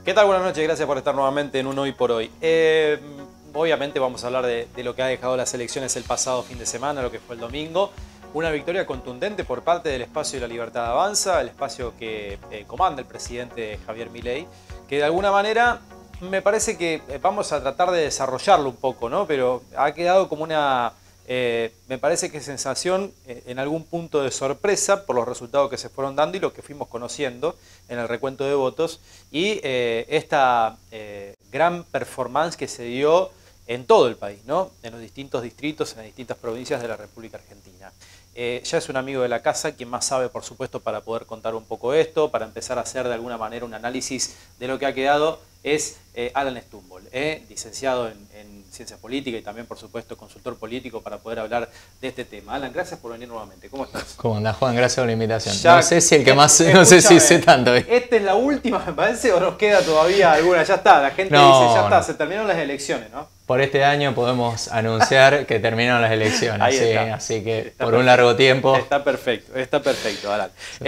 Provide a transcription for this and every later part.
¿Qué tal? Buenas noches, gracias por estar nuevamente en un Hoy por Hoy. Obviamente vamos a hablar de lo que ha dejado las elecciones el pasado fin de semana, lo que fue el domingo. Una victoria contundente por parte del Espacio de la Libertad Avanza, el espacio que comanda el presidente Javier Milei, que de alguna manera me parece que vamos a tratar de desarrollarlo un poco, ¿no? Pero ha quedado como una... me parece que sensación en algún punto de sorpresa por los resultados que se fueron dando y lo que fuimos conociendo en el recuento de votos y esta gran performance que se dio en todo el país, ¿no? En los distintos distritos, en las distintas provincias de la República Argentina. Ya es un amigo de la casa, quien más sabe, por supuesto, para poder contar un poco esto, para empezar a hacer de alguna manera un análisis de lo que ha quedado, es Alan Stumble, licenciado en Ciencias Políticas y también, por supuesto, consultor político para poder hablar de este tema. Alan, gracias por venir nuevamente. ¿Cómo estás? ¿Cómo andás, Juan? Gracias por la invitación. Ya, no sé si el que más... No sé si sé tanto. ¿Esta es la última, me parece, o nos queda todavía alguna? Ya está, la gente dice, ya está, se terminaron las elecciones, ¿no? Por este año podemos anunciar que terminaron las elecciones. Ahí sí, está. Así que Está por perfecto. un largo tiempo... Está perfecto, Alan. Sí.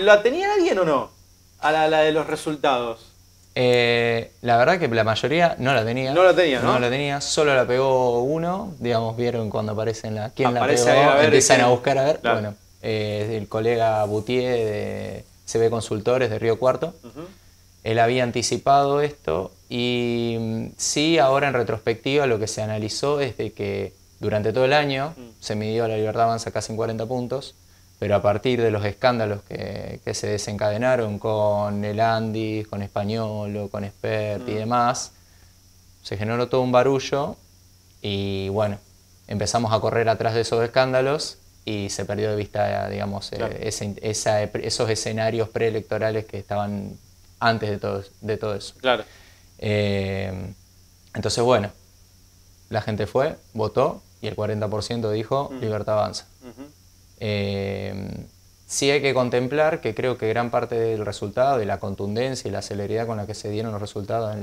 ¿La tenía alguien o no? A la de los resultados. La verdad que la mayoría no la tenía. No la tenía, ¿no? No la tenía, solo la pegó uno. Digamos, vieron cuando aparecen quién Aparece la pegó, ahí a ver, empiezan a buscar a ver. Claro. Bueno, el colega Boutier de CB Consultores de Río Cuarto. Él había anticipado esto y sí, ahora en retrospectiva lo que se analizó es de que durante todo el año se midió a la Libertad Avanza casi en 40 puntos, pero a partir de los escándalos que se desencadenaron con el Andis, con Españolo, con Expert y demás, se generó todo un barullo y bueno, empezamos a correr atrás de esos escándalos y se perdió de vista, digamos, claro, esos escenarios preelectorales que estaban antes de todo eso. Claro. Entonces, bueno, la gente fue, votó y el 40% dijo Libertad Avanza. Sí hay que contemplar que creo que gran parte del resultado, de la contundencia y la celeridad con la que se dieron los resultados a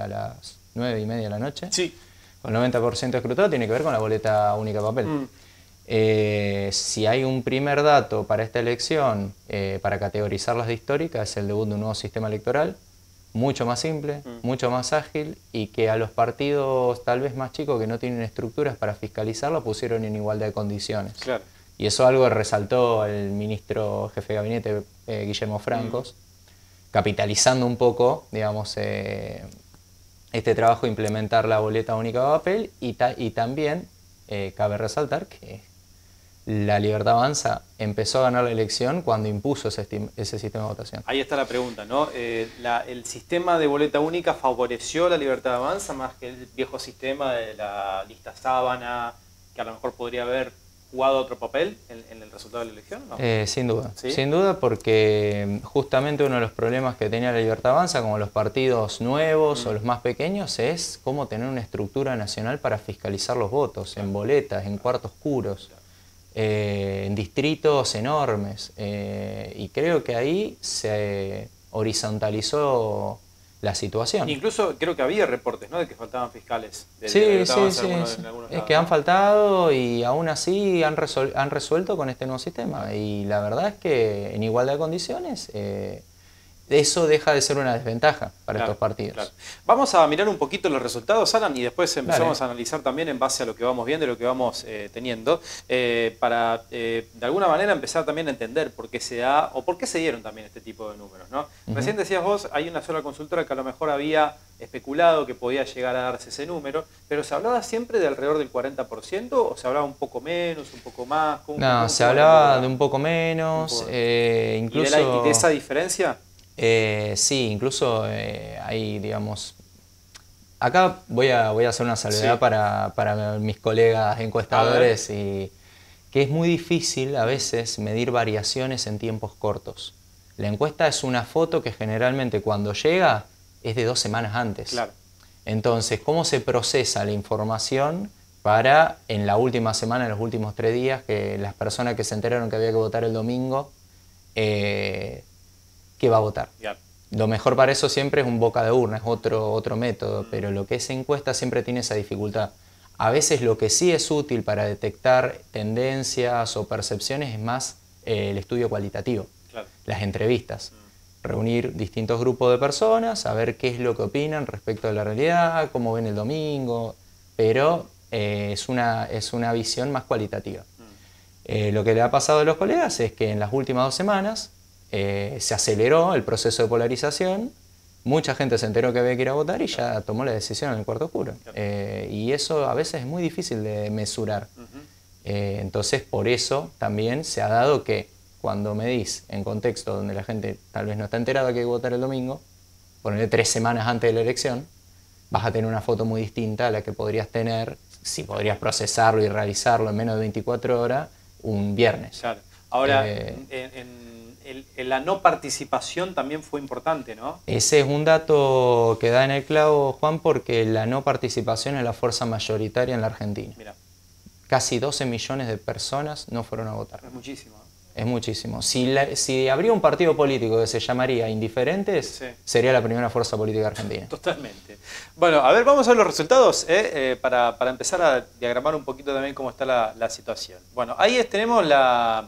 las 9:30 de la noche, Sí. con el 90% escrutado, tiene que ver con la boleta única de papel. Si hay un primer dato para esta elección, para categorizarlas de histórica, es el debut de un nuevo sistema electoral, mucho más simple, mucho más ágil, y que a los partidos tal vez más chicos que no tienen estructuras para fiscalizarlo pusieron en igualdad de condiciones. Claro. Y eso algo resaltó el ministro jefe de gabinete, Guillermo Francos, capitalizando un poco, digamos, este trabajo de implementar la boleta única de papel, y también cabe resaltar que la Libertad Avanza empezó a ganar la elección cuando impuso ese sistema de votación. Ahí está la pregunta, ¿no? ¿El sistema de boleta única favoreció la Libertad Avanza más que el viejo sistema de la lista sábana, que a lo mejor podría haber jugado otro papel en el resultado de la elección, ¿no? Sin duda, ¿Sí? Sin duda, porque justamente uno de los problemas que tenía la Libertad Avanza, como los partidos nuevos o los más pequeños, es cómo tener una estructura nacional para fiscalizar los votos, en boletas, en cuartos oscuros, en distritos enormes. Y creo que ahí se horizontalizó la situación. Incluso creo que había reportes, ¿no?, de que faltaban fiscales. Sí. En Es lados, que han faltado y aún así han resuelto con este nuevo sistema. Y la verdad es que en igualdad de condiciones eso deja de ser una desventaja para estos partidos. Claro. Vamos a mirar un poquito los resultados, Alan, y después empezamos a analizar también en base a lo que vamos viendo y lo que vamos teniendo, para de alguna manera empezar también a entender por qué se da o por qué se dieron también este tipo de números, ¿no? Recién decías vos, hay una sola consultora que a lo mejor había especulado que podía llegar a darse ese número, pero ¿se hablaba siempre de alrededor del 40% o se hablaba un poco menos, un poco más? No, se hablaba de un poco menos, incluso... ¿Y de esa diferencia? Sí, incluso hay, digamos... Acá voy a hacer una salvedad para mis colegas encuestadores, y que es muy difícil a veces medir variaciones en tiempos cortos. La encuesta es una foto que generalmente cuando llega es de 2 semanas antes. Claro. Entonces, ¿cómo se procesa la información para en la última semana, en los últimos 3 días, que las personas que se enteraron que había que votar el domingo, que va a votar? Yeah. Lo mejor para eso siempre es un boca de urna, es otro método, pero lo que es encuesta siempre tiene esa dificultad. A veces lo que sí es útil para detectar tendencias o percepciones es más el estudio cualitativo, las entrevistas. reunir distintos grupos de personas, a ver qué es lo que opinan respecto a la realidad, cómo ven el domingo, pero es una visión más cualitativa. Lo que le ha pasado a los colegas es que en las últimas 2 semanas se aceleró el proceso de polarización, mucha gente se enteró que había que ir a votar y ya tomó la decisión en el cuarto oscuro. Y eso a veces es muy difícil de mesurar. Entonces por eso también se ha dado que cuando medís en contexto donde la gente tal vez no está enterada que hay que votar el domingo, ponerle 3 semanas antes de la elección, vas a tener una foto muy distinta a la que podrías tener si podrías procesarlo y realizarlo en menos de 24 horas un viernes. Claro. Ahora, en la no participación también fue importante, ¿no? Ese es un dato que da en el clavo, Juan, porque la no participación es la fuerza mayoritaria en la Argentina. Mirá. Casi 12 millones de personas no fueron a votar. Es muchísimo. Es muchísimo. Si habría un partido político que se llamaría Indiferentes, Sí. sería la primera fuerza política argentina. Totalmente. Bueno, a ver, vamos a ver los resultados para empezar a diagramar un poquito también cómo está la situación. Bueno, ahí tenemos los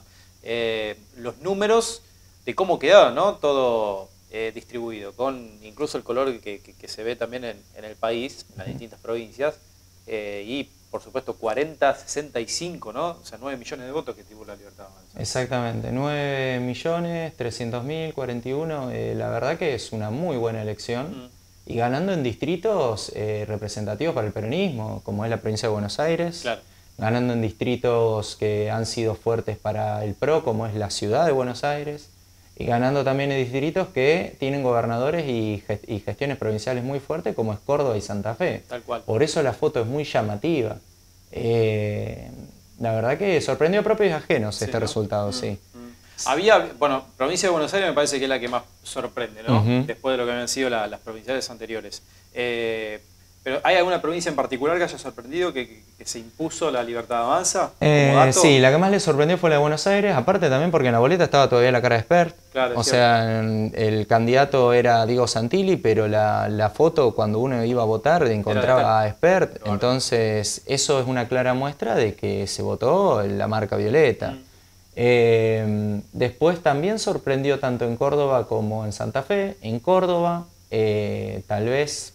números de cómo quedaron, ¿no? Todo distribuido, con incluso el color que se ve también en el país, en las distintas provincias, y por supuesto 40-65, ¿no? O sea, 9 millones de votos que tuvo la Libertad Avanza. Exactamente, 9.300.000, 41, la verdad que es una muy buena elección. Y ganando en distritos representativos para el peronismo, como es la provincia de Buenos Aires. Claro. Ganando en distritos que han sido fuertes para el PRO, como es la ciudad de Buenos Aires. Y ganando también en distritos que tienen gobernadores y gestiones provinciales muy fuertes, como es Córdoba y Santa Fe. Tal cual. Por eso la foto es muy llamativa. La verdad que sorprendió a propios y ajenos este resultado, sí. Había, bueno, provincia de Buenos Aires me parece que es la que más sorprende, ¿no? Después de lo que habían sido las provinciales anteriores. Pero ¿hay alguna provincia en particular que haya sorprendido que se impuso la Libertad Avanza? Sí, la que más le sorprendió fue la de Buenos Aires, aparte también porque en la boleta estaba todavía la cara de Espert. Claro, o sea, el candidato era Diego Santilli, pero la foto cuando uno iba a votar encontraba a Espert. Entonces eso es una clara muestra de que se votó la marca violeta. Después también sorprendió tanto en Córdoba como en Santa Fe. En Córdoba, tal vez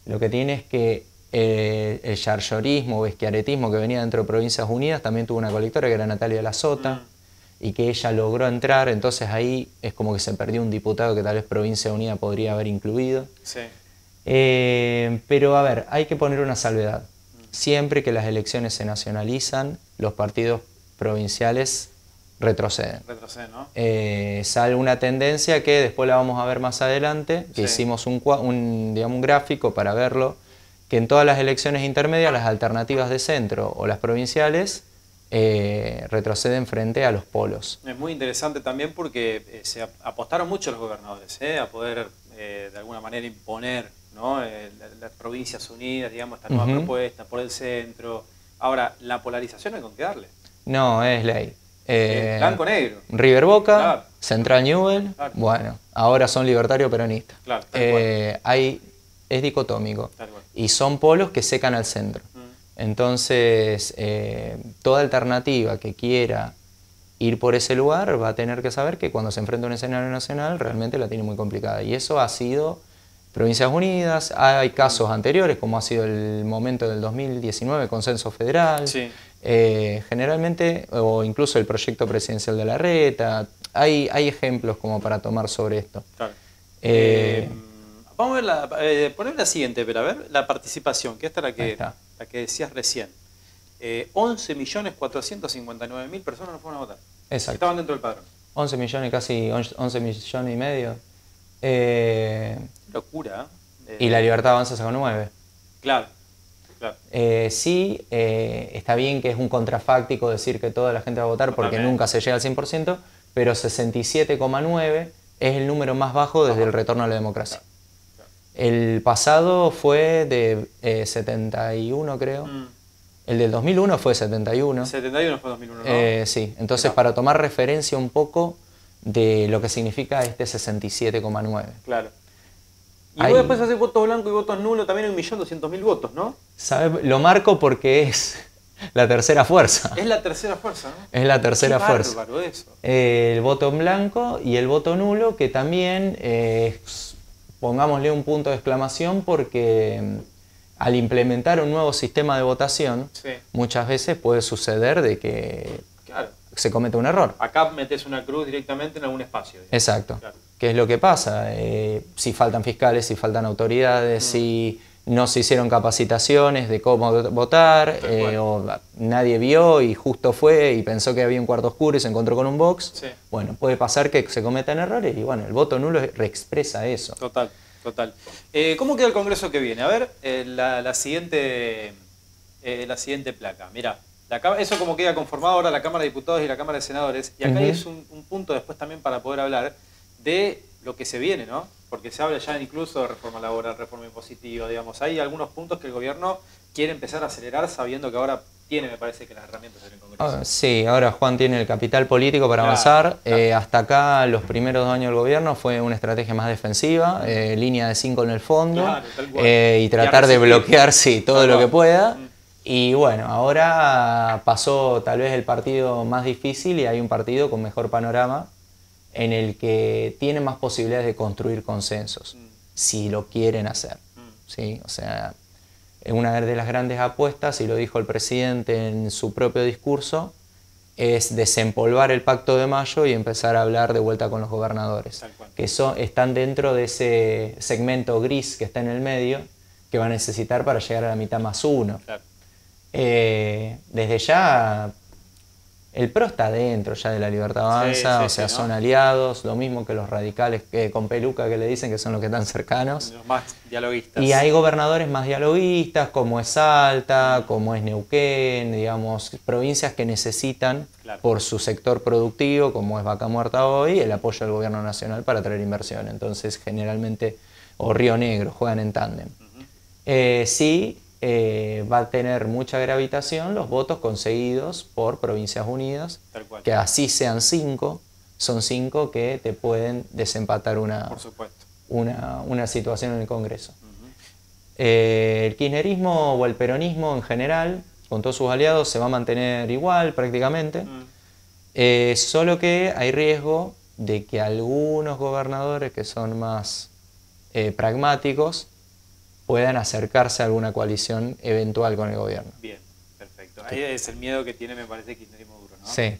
lo que tiene es que el yarllorismo o eschiaretismo que venía dentro de Provincias Unidas también tuvo una colectora que era Natalia La Sota y que ella logró entrar, entonces ahí es como que se perdió un diputado que tal vez Provincia Unida podría haber incluido. Sí. Pero a ver, hay que poner una salvedad. Siempre que las elecciones se nacionalizan, los partidos provinciales retroceden. Retroceden, ¿no? Sale una tendencia que después la vamos a ver más adelante, que hicimos un gráfico para verlo, que en todas las elecciones intermedias las alternativas de centro o las provinciales retroceden frente a los polos. Es muy interesante también porque se apostaron mucho los gobernadores a poder de alguna manera imponer, ¿no? Las provincias unidas, digamos, esta nueva propuesta por el centro. Ahora, la polarización hay con qué darle. No, es ley. Blanco-negro. River Boca, Claro. Central Newell, bueno, ahora son libertario peronistas. Claro, tal cual. Es dicotómico Tal cual. y son polos que secan al centro. Entonces, toda alternativa que quiera ir por ese lugar va a tener que saber que cuando se enfrenta a un escenario nacional realmente la tiene muy complicada. Y eso ha sido Provincias Unidas, hay casos anteriores como ha sido el momento del 2019, Consenso Federal. Sí. Generalmente, o incluso el proyecto presidencial de Larreta, hay ejemplos como para tomar sobre esto. Claro. Vamos a ver poner la siguiente, pero a ver, la participación, que esta es la que decías recién. 11.459.000 personas no fueron a votar. Exacto. Estaban dentro del padrón. 11 millones, casi 11 millones y medio. Locura. Y la Libertad Avanza sacó 9. Claro. Sí, está bien que es un contrafáctico decir que toda la gente va a votar porque nunca se llega al 100%, pero 67,9 es el número más bajo desde el retorno a la democracia. El pasado fue de 71, creo. El del 2001 fue 71. 71 fue 2001, ¿no? Sí, entonces para tomar referencia un poco de lo que significa este 67,9. Claro. Y vos después haces votos blancos y votos nulos, también hay 1.200.000 votos, ¿no? ¿Sabe? Lo marco porque es la tercera fuerza. Es la tercera fuerza, ¿no? Es la tercera fuerza. Bárbaro eso. El voto en blanco y el voto nulo, que también, pongámosle un punto de exclamación, porque al implementar un nuevo sistema de votación, Sí. muchas veces puede suceder de que Claro. se comete un error. Acá metes una cruz directamente en algún espacio. Digamos. Exacto. Claro. ¿Qué es lo que pasa? Si faltan fiscales, si faltan autoridades, si no se hicieron capacitaciones de cómo votar, o nadie vio y justo fue y pensó que había un cuarto oscuro y se encontró con un box. Sí. Bueno, puede pasar que se cometan errores y bueno, el voto nulo reexpresa eso. Total, total. ¿Cómo queda el Congreso que viene? A ver, la siguiente placa. Mirá, eso como queda conformado ahora la Cámara de Diputados y la Cámara de Senadores. Y acá es un punto después también para poder hablar de lo que se viene, ¿no? Porque se habla ya incluso de reforma laboral, reforma impositiva, digamos. Hay algunos puntos que el gobierno quiere empezar a acelerar sabiendo que ahora tiene, me parece, que las herramientas en el Congreso. Sí, ahora Juan tiene el capital político para avanzar. Hasta acá, los primeros 2 años del gobierno fue una estrategia más defensiva, línea de 5 en el fondo, Claro, tal cual. y tratar de bloquear, sí, todo Tal lo que cual. pueda. Y bueno, ahora pasó tal vez el partido más difícil y hay un partido con mejor panorama en el que tiene más posibilidades de construir consensos, si lo quieren hacer. ¿Sí? O sea, una de las grandes apuestas, y lo dijo el presidente en su propio discurso, es desempolvar el Pacto de Mayo y empezar a hablar de vuelta con los gobernadores, que están dentro de ese segmento gris que está en el medio, que va a necesitar para llegar a la mitad más uno. Claro. Desde ya, el PRO está dentro ya de la Libertad Avanza, Sí, ¿no? son aliados, lo mismo que los radicales con peluca que le dicen que son los que están cercanos. Los más dialoguistas. Y hay gobernadores más dialoguistas, como es Salta, como es Neuquén, digamos, provincias que necesitan, por su sector productivo, como es Vaca Muerta hoy, el apoyo del gobierno nacional para traer inversión. Entonces, generalmente, o Río Negro, juegan en tándem. Sí, va a tener mucha gravitación los votos conseguidos por Provincias Unidas, que así sean 5, son 5 que te pueden desempatar por supuesto. una situación en el Congreso. El kirchnerismo o el peronismo en general, con todos sus aliados, se va a mantener igual prácticamente, solo que hay riesgo de que algunos gobernadores que son más pragmáticos puedan acercarse a alguna coalición eventual con el gobierno. Bien, perfecto. Ahí es el miedo que tiene, me parece, el kirchnerismo duro, ¿no? Sí.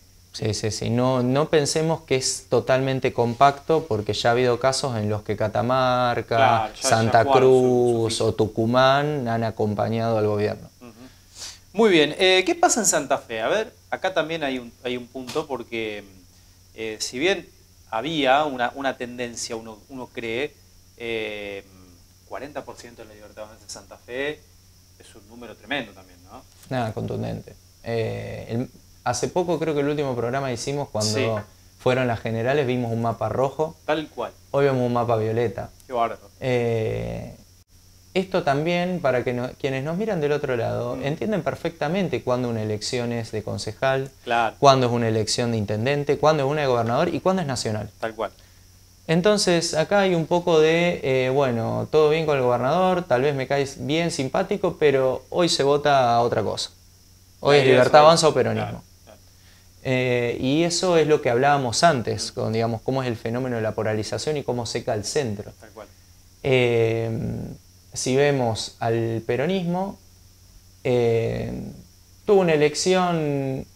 No pensemos que es totalmente compacto, porque ya ha habido casos en los que Catamarca, Santa Cruz o Tucumán han acompañado al gobierno. Muy bien. ¿Qué pasa en Santa Fe? A ver, acá también hay un punto, porque si bien había una tendencia, uno cree, 40% de la Libertad Avanza en Santa Fe es un número tremendo también, ¿no? Nada, contundente. Hace poco, creo que el último programa hicimos, cuando fueron las generales, vimos un mapa rojo. Tal cual. Hoy vemos un mapa violeta. Qué bárbaro. Esto también, para que quienes nos miran del otro lado, entienden perfectamente cuándo una elección es de concejal, cuándo es una elección de intendente, cuándo es una de gobernador y cuándo es nacional. Tal cual. Entonces, acá hay un poco de, bueno, todo bien con el gobernador, tal vez me caes bien, simpático, pero hoy se vota a otra cosa. Hoy es Libertad Avanza o peronismo. Y eso es lo que hablábamos antes, con, digamos, cómo es el fenómeno de la polarización y cómo seca el centro. Tal cual. Si vemos al peronismo, tuvo una elección...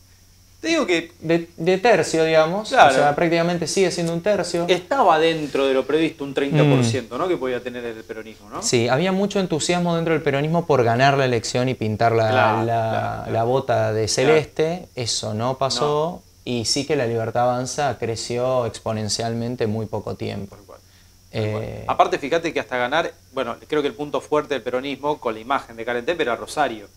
Te digo que de tercio, digamos, o sea, prácticamente sigue siendo un tercio. Estaba dentro de lo previsto un 30%, ¿no? Que podía tener el peronismo, ¿no? Sí, había mucho entusiasmo dentro del peronismo por ganar la elección y pintar la bota de celeste. Eso no pasó, y sí que la Libertad Avanza creció exponencialmente en muy poco tiempo. Aparte, fíjate que hasta ganar, bueno, creo que el punto fuerte del peronismo, con la imagen de Karen Tepe, era Rosario.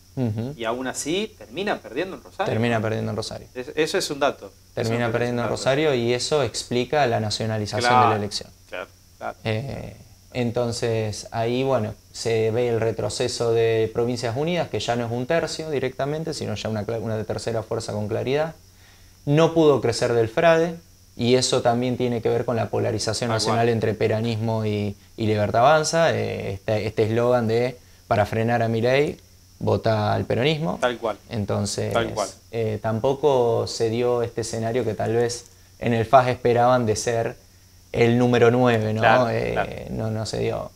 Y aún así termina perdiendo en Rosario. Termina perdiendo en Rosario. Eso es un dato. Termina perdiendo en Rosario, y eso explica la nacionalización de la elección. Entonces ahí, bueno, se ve el retroceso de Provincias Unidas, que ya no es un tercio directamente, sino ya una tercera fuerza con claridad. No pudo crecer del Frade, y eso también tiene que ver con la polarización nacional entre peronismo y Libertad Avanza. Este eslogan de "para frenar a Milei", vota al peronismo. Tal cual. Entonces, Tal cual. Tampoco se dio este escenario que tal vez en el FAS esperaban de ser el número 9, ¿no? Claro, claro. No se dio.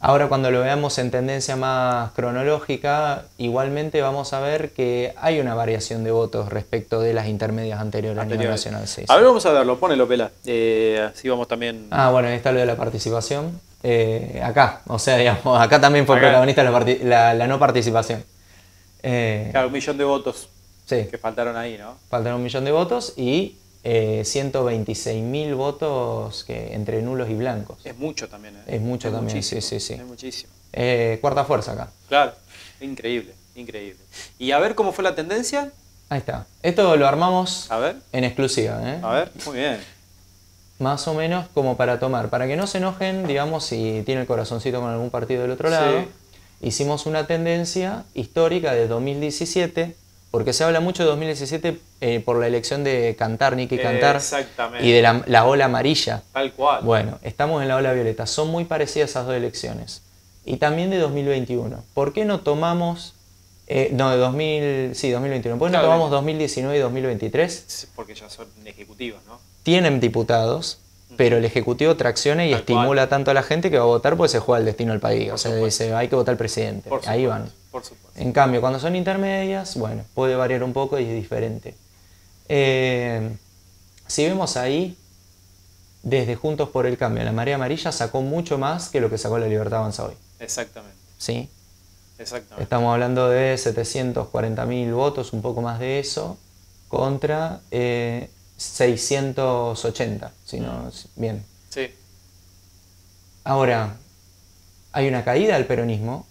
Ahora cuando lo veamos en tendencia más cronológica, igualmente vamos a ver que hay una variación de votos respecto de las intermedias anteriores a nivel nacional. Sí, a sí. ver, vamos a verlo, ponelo, Pela. Así vamos también. Bueno, ahí está lo de la participación. Acá, o sea, digamos, acá también fue Acá. protagonista la no participación. Claro, 1 millón de votos Sí, que faltaron ahí, ¿no? faltan 1 millón de votos y 126.000 votos entre nulos y blancos. Es mucho también, ¿eh? Es mucho también, muchísimo, sí. Es muchísimo. Cuarta fuerza acá. Claro, increíble, increíble. Y a ver cómo fue la tendencia. Ahí está. Esto lo armamos A ver, en exclusiva, ¿eh? a ver, muy bien. Más o menos como para tomar, para que no se enojen, digamos, si tiene el corazoncito con algún partido del otro lado. Hicimos una tendencia histórica de 2017, porque se habla mucho de 2017 por la elección de Cantar, Nicky Cantar, Exactamente. y de la ola amarilla. Tal cual. Bueno, estamos en la ola violeta. Son muy parecidas esas dos elecciones. Y también de 2021. ¿Por qué no tomamos... de 2021. ¿Por qué no tomamos 2019 y 2023? Porque ya son ejecutivos, ¿no? Tienen diputados, pero el Ejecutivo tracciona y estimula tanto a la gente que va a votar porque se juega el destino del país. O sea, dice, hay que votar al presidente. Ahí van. Por supuesto. En cambio, cuando son intermedias, bueno, puede variar un poco y es diferente. Si vemos ahí, desde Juntos por el Cambio, la marea amarilla sacó mucho más que lo que sacó la Libertad Avanza hoy. Exactamente. ¿Sí? Exactamente. Estamos hablando de 740.000 votos, un poco más de eso, contra 680, si no, bien. Sí. Ahora, hay una caída del peronismo,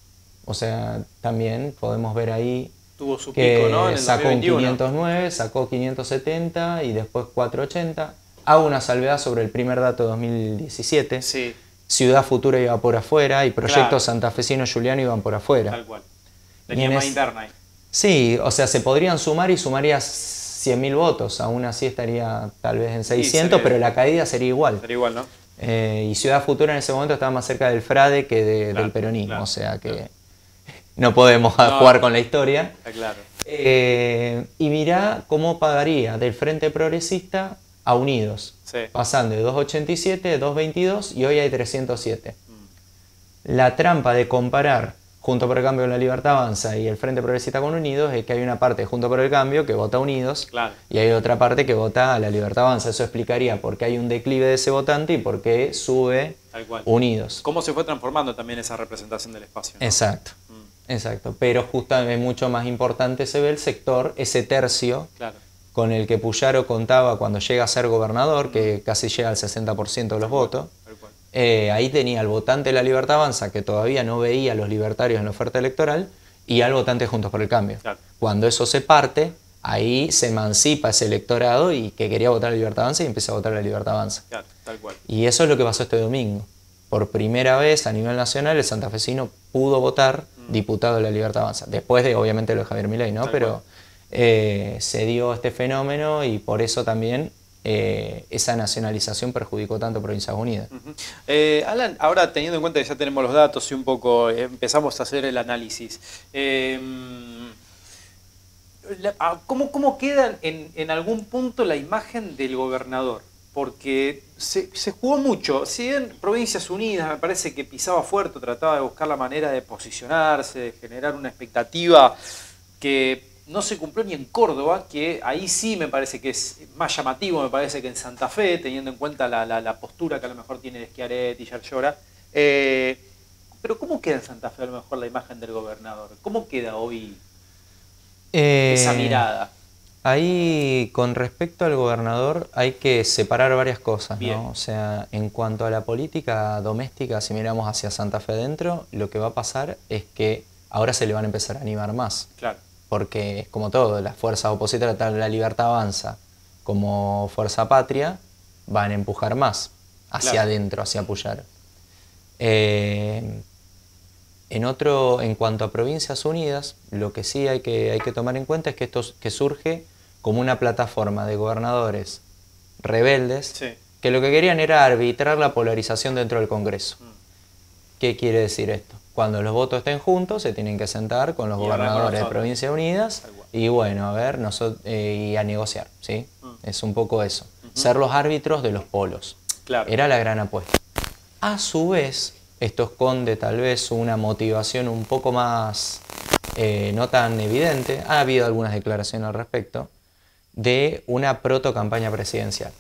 o sea, también podemos ver ahí Tuvo su que pico, ¿no? En el sacó 2021. un 509, sacó 570 y después 480. Hago una salvedad sobre el primer dato de 2017. Sí. Ciudad Futura iba por afuera y Proyecto Claro. Santafesino Juliano iban por afuera. Tal cual. Tenía más interna ahí. Sí, o sea, se podrían sumar y sumarías 100.000 votos. Aún así estaría tal vez en 600, sería- pero la caída sería igual. Sería igual, ¿no? Y Ciudad Futura en ese momento estaba más cerca del Frade que del peronismo. claro, o sea que no podemos jugar con la historia. Está claro. Y mirá cómo pagaría del Frente Progresista a Unidos. Sí. Pasando de 287, 222 y hoy hay 307. La trampa de comparar Junto por el Cambio con la Libertad Avanza y el Frente Progresista con Unidos es que hay una parte de Junto por el Cambio que vota a Unidos Claro. y hay otra parte que vota a la Libertad Avanza. Eso explicaría por qué hay un declive de ese votante y por qué sube Tal cual. Unidos. ¿Cómo se fue transformando también esa representación del espacio, ¿no? Exacto. Exacto. Pero justamente mucho más importante se ve el sector, ese tercio Claro. con el que Puyaro contaba cuando llega a ser gobernador, que casi llega al 60% de los votos. Tal cual. Ahí tenía al votante de la Libertad Avanza, que todavía no veía a los libertarios en la oferta electoral, y al votante Juntos por el Cambio. Claro. Cuando eso se parte, ahí se emancipa ese electorado y que quería votar a la Libertad Avanza y empieza a votar a la Libertad Avanza. Claro, tal cual. Y eso es lo que pasó este domingo. Por primera vez a nivel nacional el santafesino pudo votar diputado de la Libertad Avanza. Después de, obviamente, lo de Javier Milei, ¿no? Tal Pero se dio este fenómeno y por eso también esa nacionalización perjudicó tanto a Provincias Unidas. Alan, ahora teniendo en cuenta que ya tenemos los datos y un poco empezamos a hacer el análisis, ¿cómo queda en algún punto la imagen del gobernador? Porque se jugó mucho. Si en Provincias Unidas me parece que pisaba fuerte, trataba de buscar la manera de posicionarse, de generar una expectativa que no se cumplió ni en Córdoba, que ahí sí me parece que es más llamativo, me parece que en Santa Fe, teniendo en cuenta la postura que a lo mejor tiene de Schiaretti y Yarlora. Pero ¿cómo queda en Santa Fe a lo mejor la imagen del gobernador? ¿Cómo queda hoy esa mirada? Ahí, con respecto al gobernador, hay que separar varias cosas, Bien. ¿no? O sea, en cuanto a la política doméstica, si miramos hacia Santa Fe adentro, lo que va a pasar es que ahora se le van a empezar a animar más. Claro. Porque es como todo, las fuerzas opositoras, tanto la Libertad Avanza como Fuerza Patria, van a empujar más hacia adentro, hacia Puyaro. En cuanto a Provincias Unidas, lo que sí hay que tomar en cuenta es que esto que surge como una plataforma de gobernadores rebeldes Sí. que lo que querían era arbitrar la polarización dentro del Congreso. ¿Qué quiere decir esto? Cuando los votos estén juntos, se tienen que sentar con los gobernadores de Provincias Unidas y bueno, a ver, y a negociar, ¿sí? Es un poco eso. Ser los árbitros de los polos. Claro. Era la gran apuesta. A su vez, esto esconde tal vez una motivación un poco más, no tan evidente, ha habido algunas declaraciones al respecto, de una proto-campaña presidencial.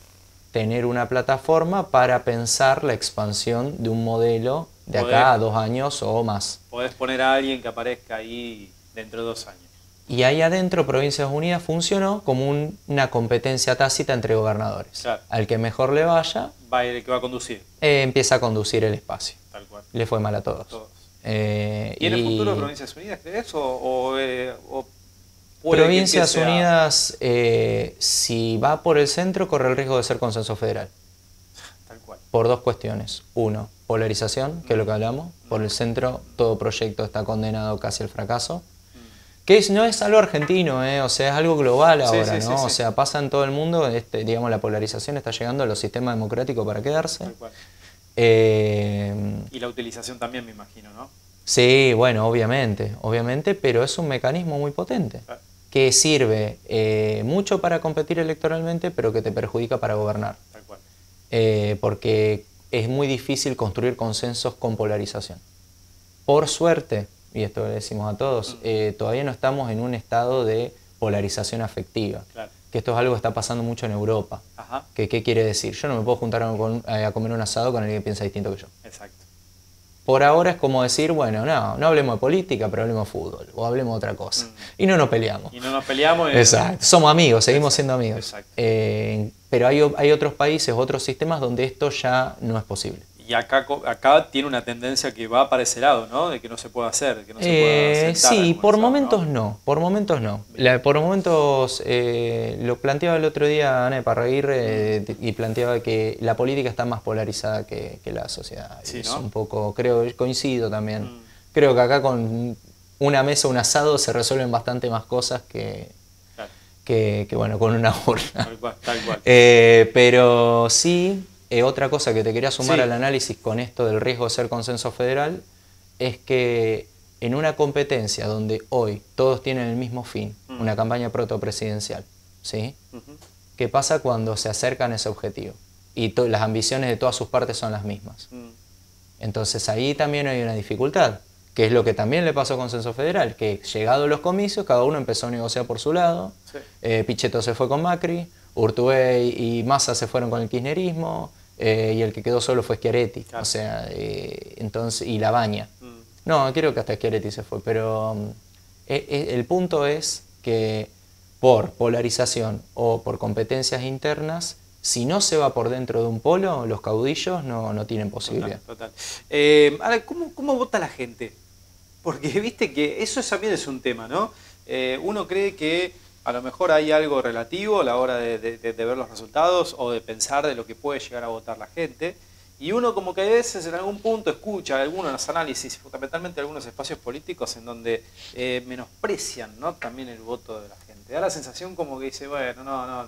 Tener una plataforma para pensar la expansión de un modelo de acá a 2 años o más. Podés poner a alguien que aparezca ahí dentro de 2 años. Y ahí adentro Provincias Unidas funcionó como una competencia tácita entre gobernadores. Claro. Al que mejor le vaya, va el que va a conducir. Empieza a conducir el espacio. Tal cual. Le fue mal a todos. ¿Tiene futuro Provincias Unidas, crees? Provincias Unidas, si va por el centro, corre el riesgo de ser consenso federal. Tal cual. Por 2 cuestiones. Uno, polarización, que es lo que hablamos. Por el centro, todo proyecto está condenado casi al fracaso. Que no es algo argentino, o sea, es algo global ahora, ¿no? Sí. O sea, pasa en todo el mundo, digamos, la polarización está llegando a los sistemas democráticos para quedarse. Tal cual. Y la utilización también, me imagino, ¿no? Sí, bueno, obviamente, pero es un mecanismo muy potente, que sirve mucho para competir electoralmente, pero que te perjudica para gobernar. Tal cual. Porque es muy difícil construir consensos con polarización. Por suerte, y esto le decimos a todos, todavía no estamos en un estado de polarización afectiva. Claro. Que esto es algo que está pasando mucho en Europa. Ajá. ¿Qué quiere decir? Yo no me puedo juntar a comer un asado con alguien que piensa distinto que yo. Exacto. Por ahora es como decir, bueno, no hablemos de política, pero hablemos de fútbol, o hablemos de otra cosa. Y no nos peleamos. Y no nos peleamos. Exacto. Somos amigos, seguimos siendo amigos. Exacto. Pero hay otros países, otros sistemas donde esto ya no es posible. Y acá tiene una tendencia que va para ese lado, ¿no? De que no se pueda hacer, que no se pueda sentar. Sí, por momentos no. Por momentos lo planteaba el otro día Ana de Parraguirre y planteaba que la política está más polarizada que la sociedad. Sí, es, ¿no? Un poco, coincido también. Creo que acá con una mesa, un asado, se resuelven bastante más cosas que bueno, con una urna. Tal cual. Pero sí... otra cosa que te quería sumar al análisis con esto del riesgo de ser consenso federal es que en una competencia donde hoy todos tienen el mismo fin, una campaña protopresidencial, ¿sí? ¿Qué pasa cuando se acercan a ese objetivo? Y las ambiciones de todas sus partes son las mismas. Entonces ahí también hay una dificultad, que es lo que también le pasó a Consenso Federal, que llegados los comicios cada uno empezó a negociar por su lado, Pichetto se fue con Macri, Urtubey y Massa se fueron con el kirchnerismo, y el que quedó solo fue Schiaretti, claro. O sea, entonces, y Labaña. No, creo que hasta Schiaretti se fue, pero el punto es que por polarización o por competencias internas, si no se va por dentro de un polo, los caudillos no tienen posibilidad. Total. Ahora, ¿cómo vota la gente? Porque viste que eso también es un tema, ¿no? Uno cree que a lo mejor hay algo relativo a la hora de ver los resultados o de pensar de lo que puede llegar a votar la gente. Y uno como que a veces en algún punto escucha algunos análisis, fundamentalmente algunos espacios políticos en donde menosprecian, ¿no?, también el voto de la gente. Da la sensación como que dice, bueno,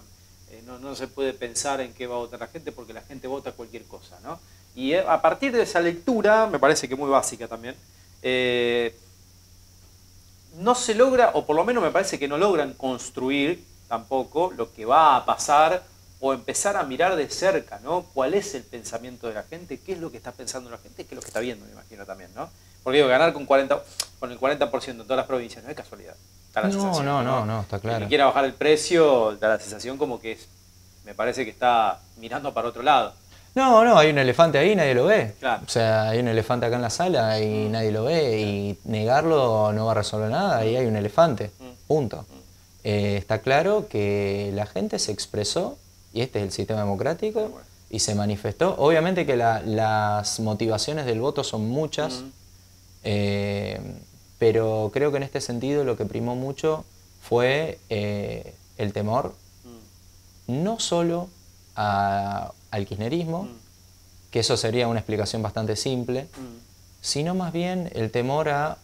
no se puede pensar en qué va a votar la gente porque la gente vota cualquier cosa, ¿no? Y a partir de esa lectura, me parece que muy básica también, no se logra, o por lo menos me parece que no logran construir tampoco lo que va a pasar o empezar a mirar de cerca, ¿no? ¿Cuál es el pensamiento de la gente? ¿Qué es lo que está pensando la gente? ¿Qué es lo que está viendo, me imagino también, ¿no? Porque digo, ganar con el 40% en todas las provincias no es casualidad. No, está claro. El que quiera bajar el precio da la sensación como que me parece que está mirando para otro lado. No, hay un elefante ahí y nadie lo ve. Claro. O sea, hay un elefante acá en la sala y nadie lo ve, y negarlo no va a resolver nada, ahí hay un elefante, punto. Está claro que la gente se expresó, y este es el sistema democrático, y se manifestó. Obviamente que las motivaciones del voto son muchas, pero creo que en este sentido lo que primó mucho fue el temor, no solo al kirchnerismo, que eso sería una explicación bastante simple, sino más bien el temor a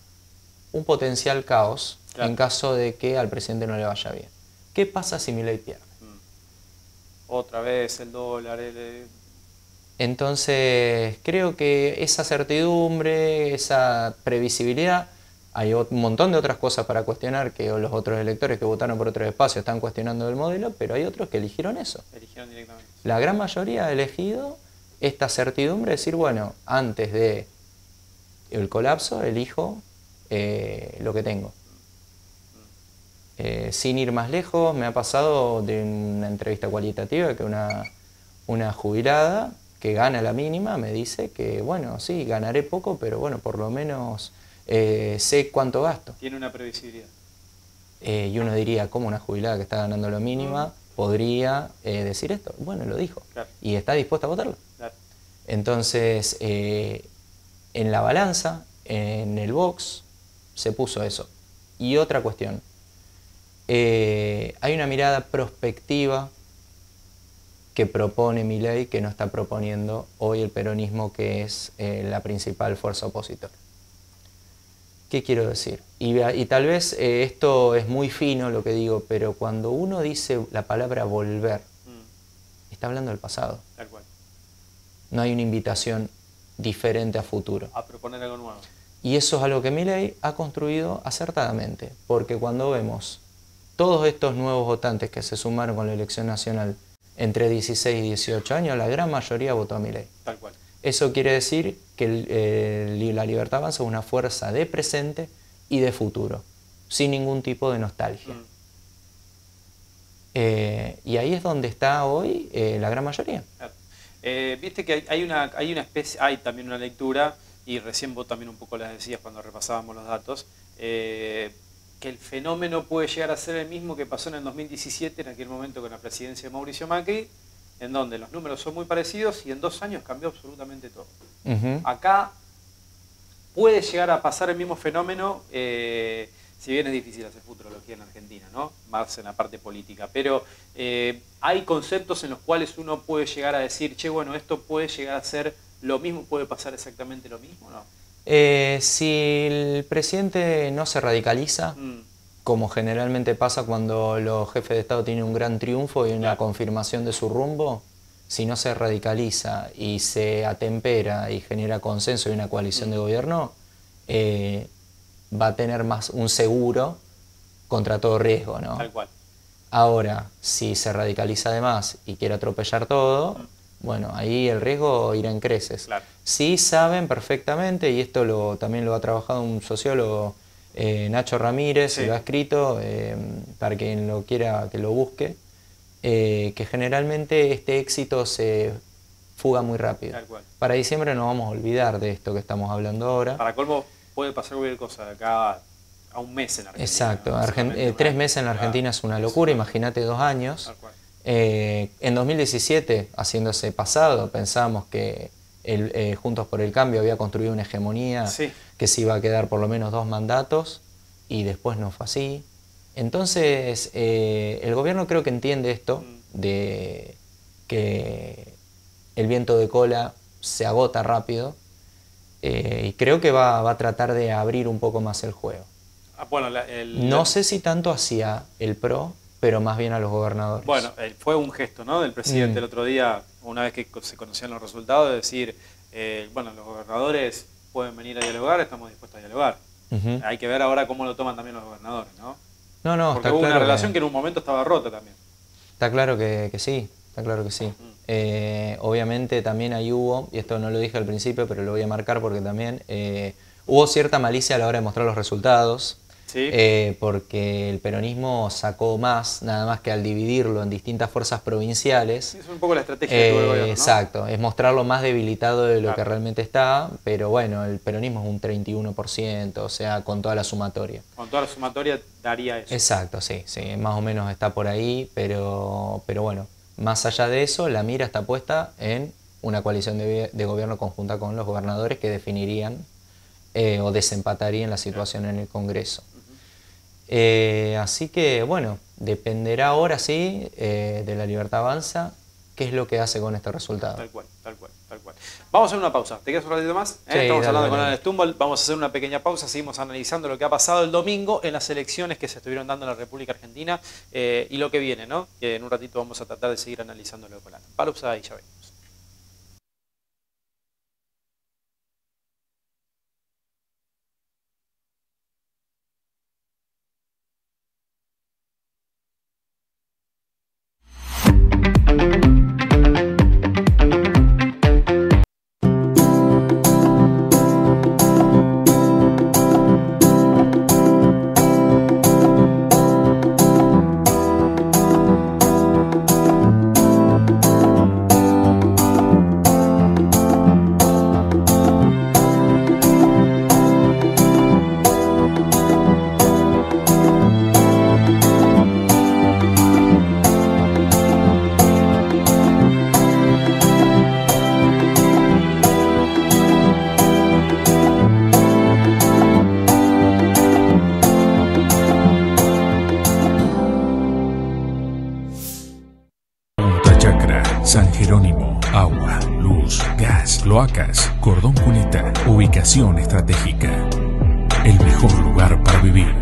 un potencial caos, claro, en caso de que al presidente no le vaya bien. ¿Qué pasa si Milei pierde? Otra vez el dólar, Entonces, creo que esa certidumbre, esa previsibilidad, hay un montón de otras cosas para cuestionar, que los otros electores que votaron por otro espacio están cuestionando el modelo, pero hay otros que eligieron eso. Eligieron directamente. La gran mayoría ha elegido esta certidumbre, de decir, bueno, antes de el colapso, elijo lo que tengo. Sin ir más lejos, me ha pasado de una entrevista cualitativa que una jubilada que gana la mínima me dice que, bueno, sí, ganaré poco, pero bueno, por lo menos sé cuánto gasto. Tiene una previsibilidad. Y uno diría, ¿cómo una jubilada que está ganando la mínima podría decir esto? Bueno, lo dijo. Claro. Y está dispuesta a votarlo. Claro. Entonces, en la balanza, en el box, se puso eso. Y otra cuestión. Hay una mirada prospectiva que propone Milei que no está proponiendo hoy el peronismo, que es la principal fuerza opositora. ¿Qué quiero decir? Y tal vez esto es muy fino lo que digo, pero cuando uno dice la palabra volver, está hablando del pasado. Tal cual. No hay una invitación diferente a futuro. A proponer algo nuevo. Y eso es algo que Milei ha construido acertadamente, porque cuando vemos todos estos nuevos votantes que se sumaron con la elección nacional entre 16 y 18 años, la gran mayoría votó a Milei. Tal cual. Eso quiere decir que la Libertad Avanza es una fuerza de presente y de futuro, sin ningún tipo de nostalgia. Y ahí es donde está hoy la gran mayoría. Claro. Viste que hay una especie, hay también una lectura, y recién vos también un poco las decías cuando repasábamos los datos, que el fenómeno puede llegar a ser el mismo que pasó en el 2017, en aquel momento con la presidencia de Mauricio Macri, en donde los números son muy parecidos y en 2 años cambió absolutamente todo. Acá puede llegar a pasar el mismo fenómeno, si bien es difícil hacer futurología en Argentina, ¿no? Más en la parte política, pero hay conceptos en los cuales uno puede llegar a decir, che, bueno, esto puede llegar a ser lo mismo, puede pasar exactamente lo mismo, ¿no? Si el presidente no se radicaliza, como generalmente pasa cuando los jefes de Estado tienen un gran triunfo y una confirmación de su rumbo, si no se radicaliza y se atempera y genera consenso y una coalición de gobierno, va a tener más un seguro contra todo riesgo, ¿no? Tal cual. Ahora, si se radicaliza de más y quiere atropellar todo, bueno, ahí el riesgo irá en creces. Claro. Sí saben perfectamente, y esto también lo ha trabajado un sociólogo, Nacho Ramírez, lo ha escrito, para quien lo quiera que lo busque, que generalmente este éxito se fuga muy rápido. Tal cual. Para diciembre nos vamos a olvidar de esto que estamos hablando ahora. Para colmo puede pasar cualquier cosa de acá a un mes en Argentina. Exacto, ¿no? 3 meses en la Argentina es una locura, imagínate 2 años. Tal cual. En 2017, haciéndose pasado, pensábamos que Juntos por el Cambio había construido una hegemonía que se iba a quedar por lo menos 2 mandatos, y después no fue así. Entonces, el gobierno creo que entiende esto, de que el viento de cola se agota rápido, y creo que va a tratar de abrir un poco más el juego. Bueno, no sé si tanto hacia el PRO, pero más bien a los gobernadores. Bueno, fue un gesto, ¿no?, del presidente el otro día, una vez que se conocían los resultados, de decir, bueno, los gobernadores pueden venir a dialogar, estamos dispuestos a dialogar. Hay que ver ahora cómo lo toman también los gobernadores, ¿no? No, porque hubo una relación que en un momento estaba rota también. Está claro que sí, está claro que sí. Obviamente también ahí hubo, y esto no lo dije al principio, pero lo voy a marcar porque también hubo cierta malicia a la hora de mostrar los resultados. ¿Sí? Porque el peronismo sacó más, nada más que al dividirlo en distintas fuerzas provinciales. Sí, es un poco la estrategia que tuvo el gobierno, ¿no? Exacto, es mostrarlo más debilitado de lo que realmente está, pero bueno, el peronismo es un 31%, o sea, con toda la sumatoria. Con toda la sumatoria daría eso. Exacto, sí, más o menos está por ahí, pero bueno, más allá de eso, la mira está puesta en una coalición de gobierno conjunta con los gobernadores que definirían o desempatarían la situación en el Congreso. Así que, bueno, dependerá ahora sí de la Libertad Avanza qué es lo que hace con este resultado. Tal cual, tal cual, tal cual. Vamos a hacer una pausa. ¿Te quedas un ratito más? Sí, estamos hablando con Alan Stumble. Vamos a hacer una pequeña pausa. Seguimos analizando lo que ha pasado el domingo en las elecciones que se estuvieron dando en la República Argentina y lo que viene, ¿no? Que en un ratito vamos a tratar de seguir analizándolo con Alan. Pausa y ya venimos. Cloacas, Cordón Cuneta, ubicación estratégica. El mejor lugar para vivir.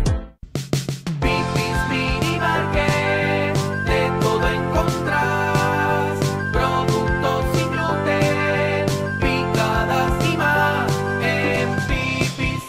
Pipis Mini Market, de todo encontrás, productos sin gluten, picadas y más en Pipis.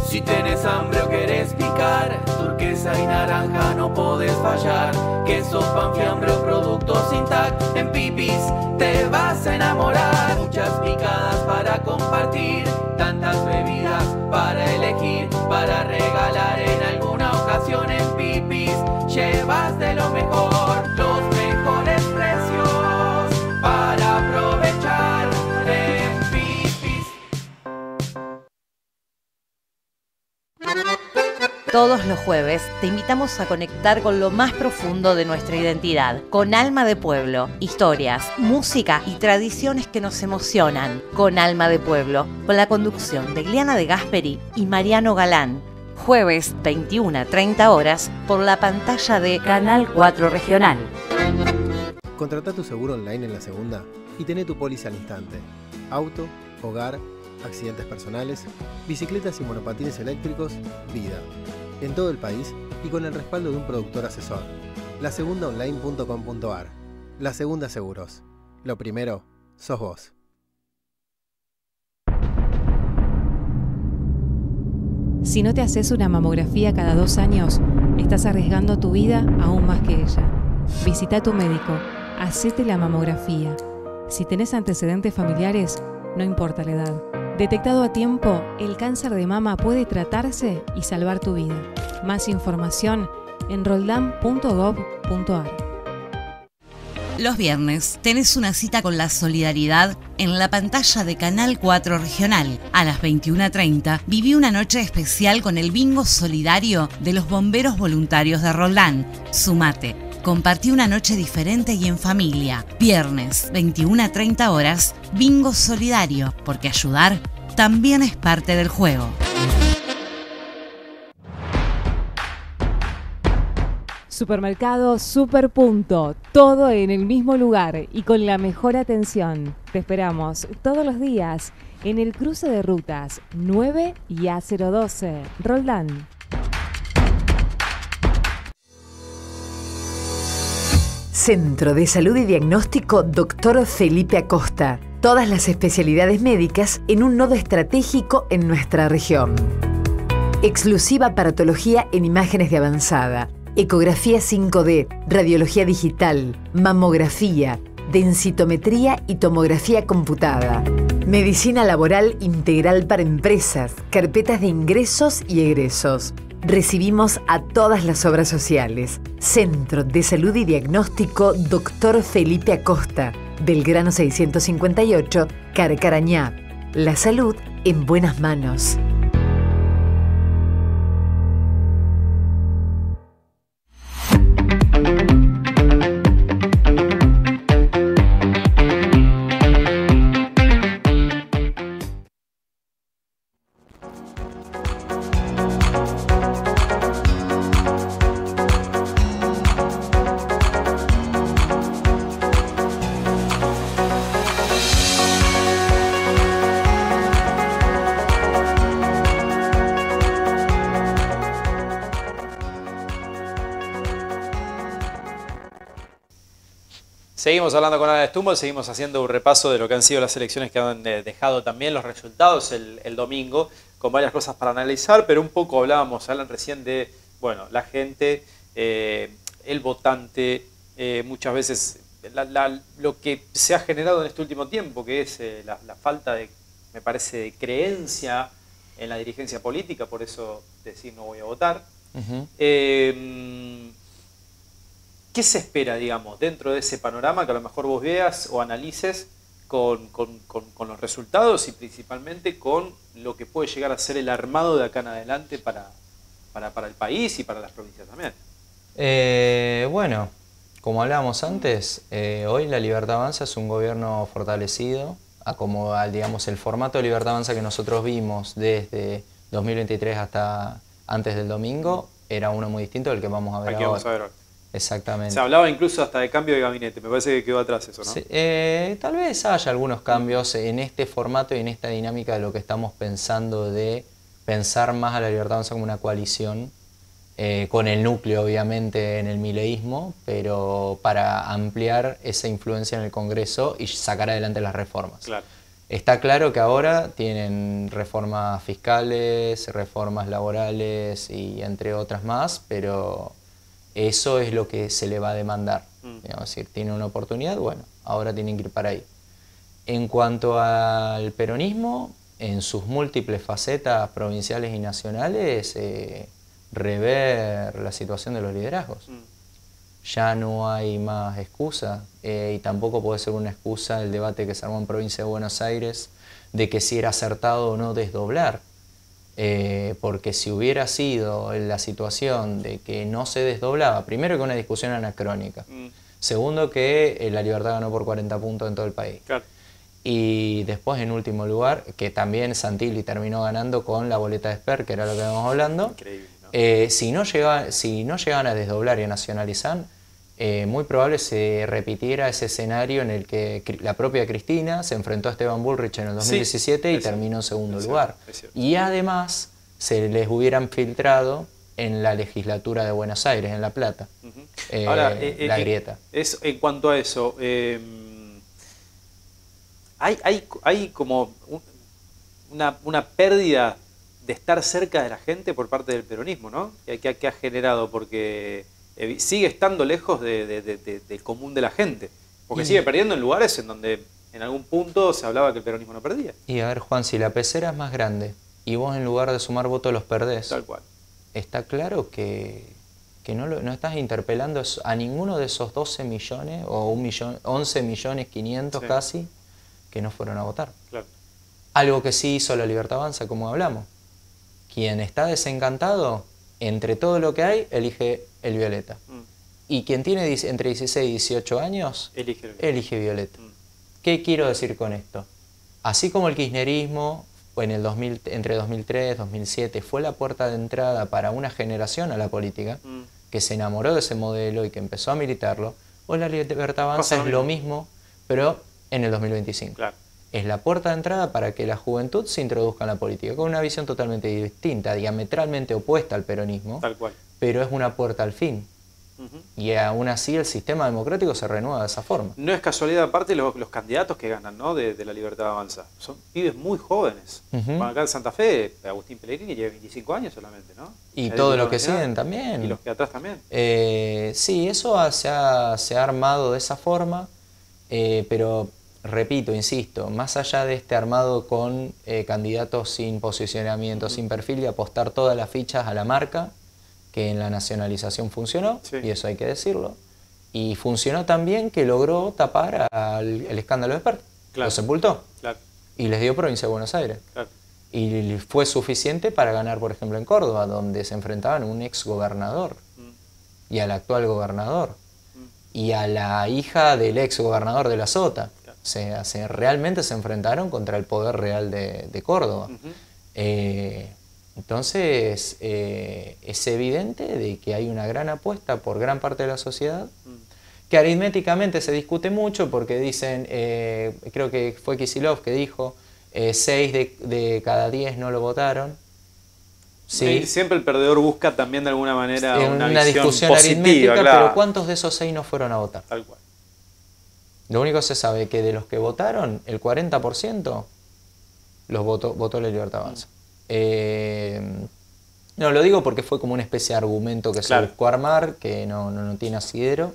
Si tenés hambre o querés picar, turquesa y naranja no podés fallar. Queso, pan, fiambre o productos sin tac, en Pipis te vas a enamorar. Muchas picadas para compartir, tantas bebidas para elegir, para regalar en alguna ocasión. En Pipis llevas de lo mejor, los mejores precios para aprovechar en Pipis. Todos los jueves te invitamos a conectar con lo más profundo de nuestra identidad, con Alma de Pueblo, historias, música y tradiciones que nos emocionan. Con Alma de Pueblo, con la conducción de Gliana de Gasperi y Mariano Galán. Jueves 21 a 30 horas por la pantalla de Canal 4 Regional. Contrata tu seguro online en La Segunda y tené tu póliza al instante. Auto, hogar, accidentes personales, bicicletas y monopatines eléctricos, vida. En todo el país y con el respaldo de un productor asesor. lasegundaonline.com.ar. La Segunda Seguros. Lo primero, sos vos. Si no te haces una mamografía cada 2 años, estás arriesgando tu vida aún más que ella. Visita a tu médico, hacete la mamografía. Si tenés antecedentes familiares, no importa la edad. Detectado a tiempo, el cáncer de mama puede tratarse y salvar tu vida. Más información en roldán.gov.ar. Los viernes tenés una cita con la solidaridad en la pantalla de Canal 4 Regional. A las 21:30 viví una noche especial con el bingo solidario de los bomberos voluntarios de Roldán. Sumate. Compartí una noche diferente y en familia. Viernes, 21:30 horas, bingo solidario, porque ayudar también es parte del juego. Supermercado Superpunto, todo en el mismo lugar y con la mejor atención. Te esperamos todos los días en el cruce de rutas 9 y A012, Roldán. Centro de Salud y Diagnóstico Dr. Felipe Acosta. Todas las especialidades médicas en un nodo estratégico en nuestra región. Exclusiva aparatología en imágenes de avanzada, ecografía 5D, radiología digital, mamografía, densitometría y tomografía computada. Medicina laboral integral para empresas, carpetas de ingresos y egresos. Recibimos a todas las obras sociales. Centro de Salud y Diagnóstico Dr. Felipe Acosta, Belgrano 658, Carcarañá. La salud en buenas manos. Seguimos hablando con Ana Stumble, seguimos haciendo un repaso de lo que han sido las elecciones que han dejado también los resultados el domingo, con varias cosas para analizar, pero un poco hablábamos, Alan, recién de, bueno, la gente, el votante, muchas veces lo que se ha generado en este último tiempo, que es la falta de, me parece, de creencia en la dirigencia política, por eso decir no voy a votar. ¿Qué se espera, digamos, dentro de ese panorama que a lo mejor vos veas o analices con los resultados y principalmente con lo que puede llegar a ser el armado de acá en adelante para el país y para las provincias también? Bueno, como hablábamos antes, hoy la Libertad Avanza es un gobierno fortalecido, a como, digamos, el formato de Libertad Avanza que nosotros vimos desde 2023 hasta antes del domingo era uno muy distinto del que vamos a ver ahora. Exactamente. Se hablaba incluso hasta de cambio de gabinete, me parece que quedó atrás eso, ¿no? Sí, tal vez haya algunos cambios en este formato y en esta dinámica de lo que estamos pensando de pensar más a la Libertad Avanza como una coalición, con el núcleo obviamente en el mileísmo, pero para ampliar esa influencia en el Congreso y sacar adelante las reformas. Claro. Está claro que ahora tienen reformas fiscales, reformas laborales y entre otras más, pero eso es lo que se le va a demandar. Digamos, si tiene una oportunidad, bueno, ahora tienen que ir para ahí. En cuanto al peronismo, en sus múltiples facetas provinciales y nacionales, rever la situación de los liderazgos. Ya no hay más excusa, y tampoco puede ser una excusa el debate que se armó en provincia de Buenos Aires de que si era acertado o no desdoblar, porque si hubiera sido la situación de que no se desdoblaba, primero que una discusión anacrónica, segundo que la Libertad ganó por 40 puntos en todo el país. Claro. Y después, en último lugar, que también Santilli terminó ganando con la boleta de Esper, que era lo que estábamos hablando. Increíble, ¿no? Si no llegaban a desdoblar y a nacionalizar, muy probable se repitiera ese escenario en el que la propia Cristina se enfrentó a Esteban Bullrich en el 2017 y terminó en segundo lugar. Y además se les hubieran filtrado en la legislatura de Buenos Aires, en La Plata, Ahora, la grieta. En cuanto a eso, hay como una pérdida de estar cerca de la gente por parte del peronismo, ¿no? Que ha generado, porque sigue estando lejos del común de la gente, porque sigue perdiendo en lugares en donde en algún punto se hablaba que el peronismo no perdía. Y a ver, Juan, si la pecera es más grande y vos en lugar de sumar votos los perdés, tal cual, está claro que no estás interpelando a ninguno de esos 12 millones o 11 millones 500 casi que no fueron a votar. Claro. Algo que sí hizo la Libertad Avanza, como hablamos. Quien está desencantado, entre todo lo que hay, elige el violeta. Y quien tiene entre 16 y 18 años, elige violeta. ¿Qué quiero decir con esto? Así como el kirchnerismo entre 2003 y 2007 fue la puerta de entrada para una generación a la política, que se enamoró de ese modelo y que empezó a militarlo, hoy la Libertad Avanza es lo mismo, pero en el 2025. Claro. Es la puerta de entrada para que la juventud se introduzca en la política, con una visión totalmente distinta, diametralmente opuesta al peronismo, tal cual, pero es una puerta al fin. Y aún así el sistema democrático se renueva de esa forma. No es casualidad, aparte, los candidatos que ganan, ¿no? de la Libertad Avanza. Son pibes muy jóvenes. Acá en Santa Fe, Agustín Pellegrini lleva 25 años solamente, ¿no? Y todos los que siguen también. Y los que atrás también. Sí, eso se ha armado de esa forma, pero repito, insisto, más allá de este armado con candidatos sin posicionamiento, sin perfil, y apostar todas las fichas a la marca, que en la nacionalización funcionó, y eso hay que decirlo, y funcionó también que logró tapar el escándalo de Esper, lo sepultó, y les dio provincia de Buenos Aires. Y fue suficiente para ganar, por ejemplo, en Córdoba, donde se enfrentaban a un ex gobernador y al actual gobernador y a la hija del ex gobernador de La Sota. O sea, realmente se enfrentaron contra el poder real de Córdoba. Entonces, es evidente de que hay una gran apuesta por gran parte de la sociedad, que aritméticamente se discute mucho porque dicen, creo que fue Kicillof que dijo, 6 de cada 10 no lo votaron. Sí. Siempre el perdedor busca también de alguna manera una discusión positiva, aritmética, claro. Pero ¿cuántos de esos 6 no fueron a votar? Tal cual. Lo único que se sabe es que de los que votaron, el 40% los votó la Libertad Avanza. No, lo digo porque fue como una especie de argumento que se buscó armar, que no tiene asidero,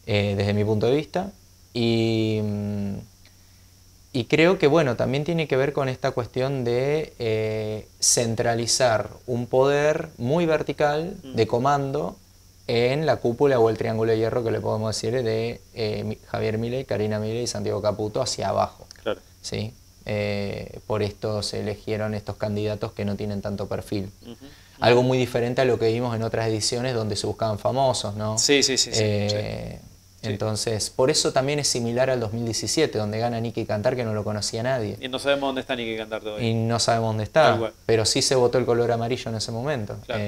desde mi punto de vista. Y creo que, bueno, también tiene que ver con esta cuestión de centralizar un poder muy vertical de comando en la cúpula o el triángulo de hierro, que le podemos decir, de Javier Milei, Karina Milei y Santiago Caputo hacia abajo. Claro. ¿Sí? Por esto se eligieron estos candidatos que no tienen tanto perfil. Algo muy diferente a lo que vimos en otras ediciones donde se buscaban famosos, ¿no? Sí. Entonces, por eso también es similar al 2017, donde gana Nicky Cantar, que no lo conocía nadie. Y no sabemos dónde está Nicky Cantar todavía. Y no sabemos dónde está, pero sí se votó el color amarillo en ese momento. Claro.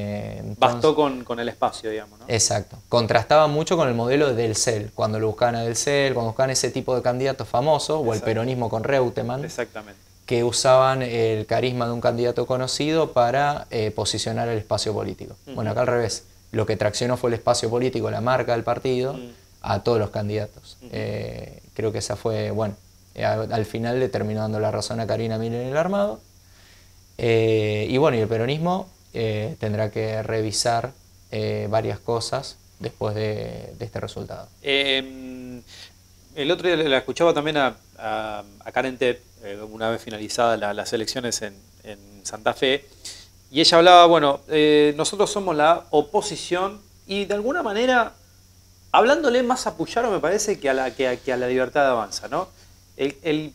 Bastó con el espacio, digamos, ¿no? Exacto. Contrastaba mucho con el modelo de Delcel, cuando lo buscaban a Delcel, cuando buscaban ese tipo de candidatos famosos, o el peronismo con Reutemann. Exactamente. Que usaban el carisma de un candidato conocido para posicionar el espacio político. Bueno, acá al revés. Lo que traccionó fue el espacio político, la marca del partido, a todos los candidatos. Creo que esa fue, bueno, al final le terminó dando la razón a Karina Miller en el armado. Y bueno, y el peronismo tendrá que revisar varias cosas después de este resultado. El otro día la escuchaba también a Karen Tepp, una vez finalizadas las elecciones en Santa Fe, y ella hablaba, bueno, nosotros somos la oposición, y de alguna manera, hablándole más a Puyaro, me parece, que a la Libertad Avanza, ¿no? El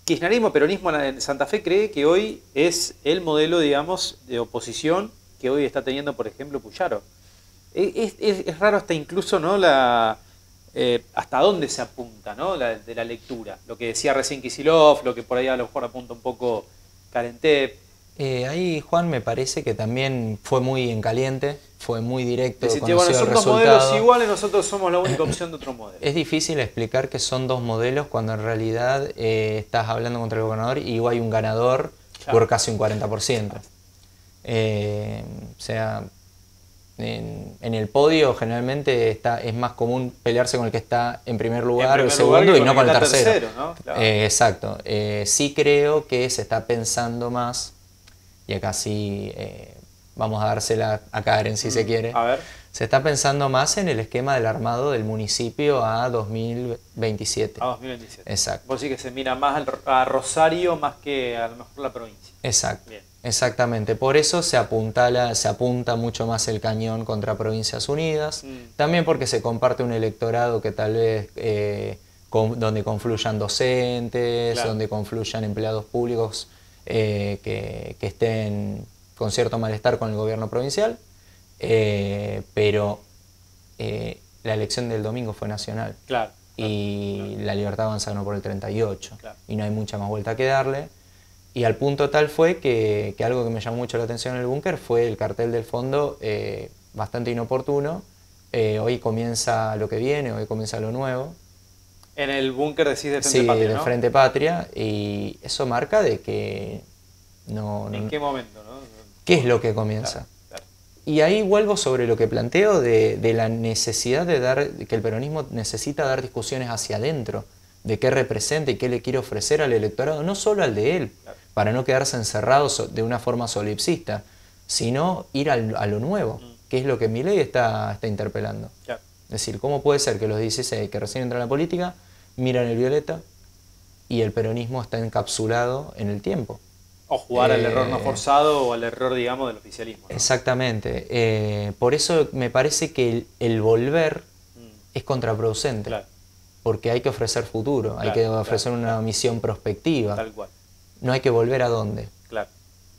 kirchnerismo, peronismo en Santa Fe cree que hoy es el modelo, digamos, de oposición que hoy está teniendo, por ejemplo, Puyaro. Es raro hasta incluso, ¿no?, hasta dónde se apunta, ¿no?, de la lectura. Lo que decía recién Kicillof, lo que por ahí a lo mejor apunta un poco Karen Tepp. Ahí, Juan, me parece que también fue muy en caliente, fue muy directo, conoció bueno, son dos modelos iguales, nosotros somos la única opción de otro modelo. Es difícil explicar que son dos modelos cuando en realidad estás hablando contra el gobernador y hay un ganador por casi un 40%. O sea, en el podio generalmente es más común pelearse con el que está en primer lugar o en segundo y no con el tercero. ¿No? Claro. Exacto. Sí creo que se está pensando más, y acá sí vamos a dársela a Karen si se quiere. A ver. Se está pensando más en el esquema del armado del municipio a 2027. A 2027. Exacto. Vos sí que se mira más a Rosario más que a lo mejor la provincia. Exacto. Bien. Exactamente, por eso se apunta mucho más el cañón contra Provincias Unidas, también porque se comparte un electorado que tal vez donde confluyan docentes, donde confluyan empleados públicos que estén con cierto malestar con el gobierno provincial, pero la elección del domingo fue nacional y la Libertad Avanza ganó por el 38 y no hay mucha más vuelta que darle. Y al punto tal fue que algo que me llamó mucho la atención en el búnker fue el cartel del fondo bastante inoportuno. Hoy comienza lo que viene, hoy comienza lo nuevo. En el búnker decís de Frente Patria, ¿no? Sí, de Frente Patria, y eso marca de que no... ¿En qué momento, no? ¿Qué es lo que comienza? Claro. Y ahí vuelvo sobre lo que planteo de la necesidad que el peronismo necesita dar discusiones hacia adentro, de qué representa y qué le quiere ofrecer al electorado, no solo al de él, para no quedarse encerrado de una forma solipsista, sino ir a lo nuevo, que es lo que Milei está interpelando. Es decir, ¿cómo puede ser que los 16 que recién entran a la política miran el violeta y el peronismo está encapsulado en el tiempo? O jugar al error no forzado o al error, digamos, del oficialismo, ¿no? Exactamente. Por eso me parece que el volver es contraproducente. Porque hay que ofrecer futuro, hay que ofrecer una misión prospectiva. Tal cual. No hay que volver a dónde.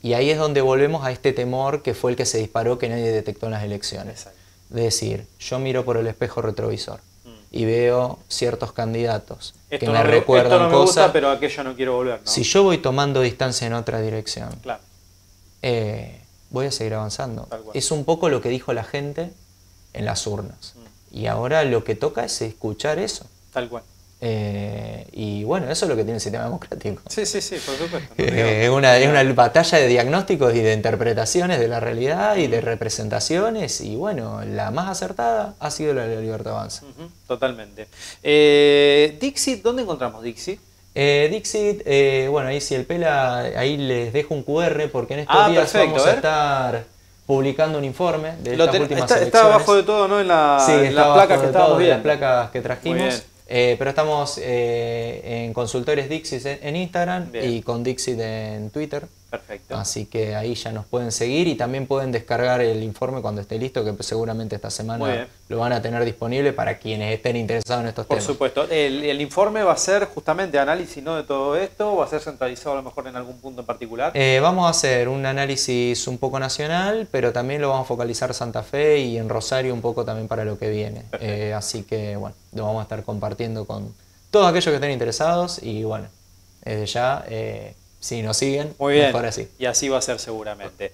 Y ahí es donde volvemos a este temor que fue el que se disparó, que nadie detectó en las elecciones. De decir, yo miro por el espejo retrovisor y veo ciertos candidatos que me recuerdan esto no me cosas, gusta, pero aquello no quiero volver, ¿no? Si yo voy tomando distancia en otra dirección, voy a seguir avanzando. Es un poco lo que dijo la gente en las urnas. Y ahora lo que toca es escuchar eso. Tal cual. Y bueno, eso es lo que tiene el sistema democrático. Sí, por supuesto. Es una batalla de diagnósticos y de interpretaciones de la realidad y de representaciones, y bueno, la más acertada ha sido la de la Libertad Avanza. Totalmente. Dixit, ¿dónde encontramos Dixit? Dixit, bueno, ahí si el pela, ahí les dejo un QR porque en estos días vamos a estar publicando un informe de estas últimas elecciones. Está abajo de todo, ¿no? En las placas que estábamos viendo. Las placas que trajimos. Pero estamos en Consultores Dixit en Instagram y con Dixit en Twitter. Perfecto. Así que ahí ya nos pueden seguir y también pueden descargar el informe cuando esté listo, que seguramente esta semana lo van a tener disponible para quienes estén interesados en estos temas. Por supuesto. El informe va a ser justamente análisis, ¿no?, de todo esto, o va a ser centralizado a lo mejor en algún punto en particular. Vamos a hacer un análisis un poco nacional, pero también lo vamos a focalizar Santa Fe y en Rosario un poco también para lo que viene. Así que bueno, lo vamos a estar compartiendo con todos aquellos que estén interesados y bueno, desde ya... si nos siguen, muy bien, mejor así. Y así va a ser seguramente.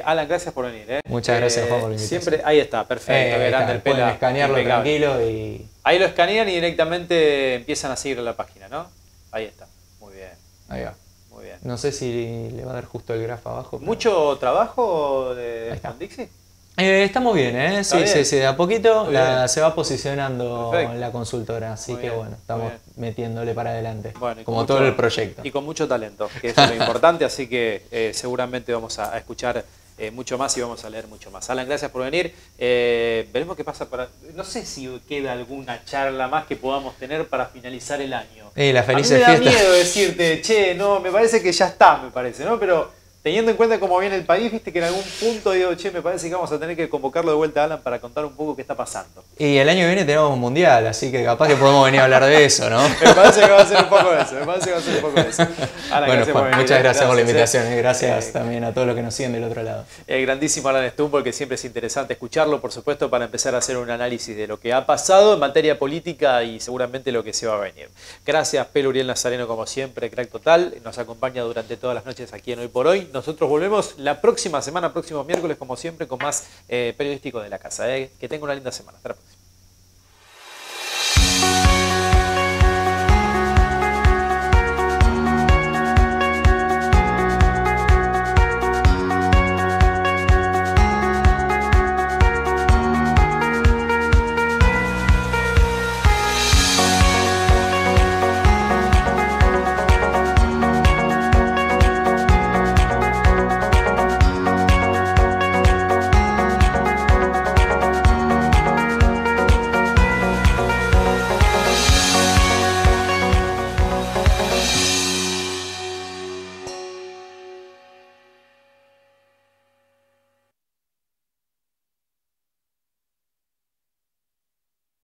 Alan, gracias por venir. Muchas gracias, Juan, por la invitación. Siempre, ahí está, perfecto. Pueden escanearlo tranquilo y... Ahí lo escanean y directamente empiezan a seguir la página, ¿no? Ahí está, muy bien. Ahí va. Muy bien. No sé si le va a dar justo el grafo abajo. Pero... ¿Mucho trabajo de Dixie? Estamos bien, ¿eh? Sí, bien. Sí, de a poquito se va posicionando la consultora, así que bueno, estamos metiéndole para adelante, bueno, como todo el proyecto. Y con mucho talento, que eso es lo importante, así que seguramente vamos a escuchar mucho más y vamos a leer mucho más. Alan, gracias por venir. Veremos qué pasa para... No sé si queda alguna charla más que podamos tener para finalizar el año. Las felices a mí me da fiestas. miedo decirte, che, no, me parece que ya está, me parece, ¿no? Pero... teniendo en cuenta cómo viene el país, viste que en algún punto digo, che, me parece que vamos a tener que convocarlo de vuelta a Alan para contar un poco qué está pasando. Y el año que viene tenemos un mundial, así que capaz que podemos venir a hablar de eso, ¿no? Me parece que va a ser un poco de eso, Alan, bueno, Juan, muchas gracias por la invitación, gracias también también a todos los que nos siguen del otro lado. El grandísimo Alan Stumble, que siempre es interesante escucharlo, por supuesto, para empezar a hacer un análisis de lo que ha pasado en materia política y seguramente lo que se va a venir. Gracias, Pelo Uriel Nazareno, como siempre, crack total, nos acompaña durante todas las noches aquí en Hoy por Hoy. Nosotros volvemos la próxima semana, próximo miércoles, como siempre, con más periodístico de la casa. Que tenga una linda semana. Hasta la próxima.